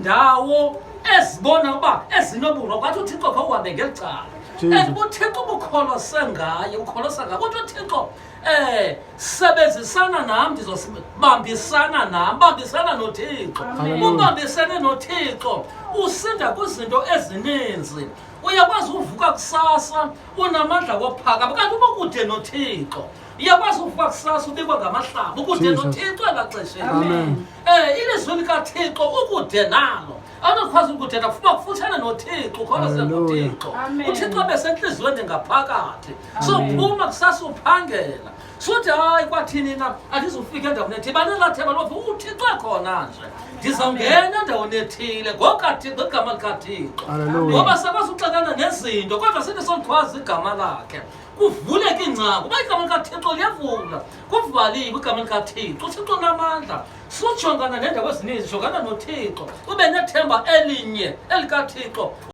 iindawo ezibona uba ezinobulwa kwathi uthixo kho uhambe ngeli cala and uthixo ubukholose ngaye ukholosa ngaye kodwa uthixo sebenzisana nam bambisana nam bambisana nothixo ubambisene nothixo usinda kwizinto ezininzi uyakwazi uvuka kusasa unamandla wophakama kanti uba kude nothixo uyakwazi uvuka kusasa ubikwa ngamahlaba ukude nothixo elaxesheni ilizwi likathixo ukude nalo anokwazi ukude nakufuna kufutshane nothixo ukholose nothixo uthixo besentliziyweni ngaphakathi sophuma kusasa uphangela sothi hayi kwathini na andizufika endaweni ethile banelathemba loba uthixo ekhona nje ndizawungena endaweni ethile ngokathixo igama likathixo ngoba sakwazi uxakana nezinto kodwa sithi solikhwazi igama lakhe kuvuleke ingcango uba igama likathixo liyavula kuvaliwe igama likathixo uthixo unamandla sujongana nendawo ezininzi jongana nothixo ube nethemba elinye elikathixo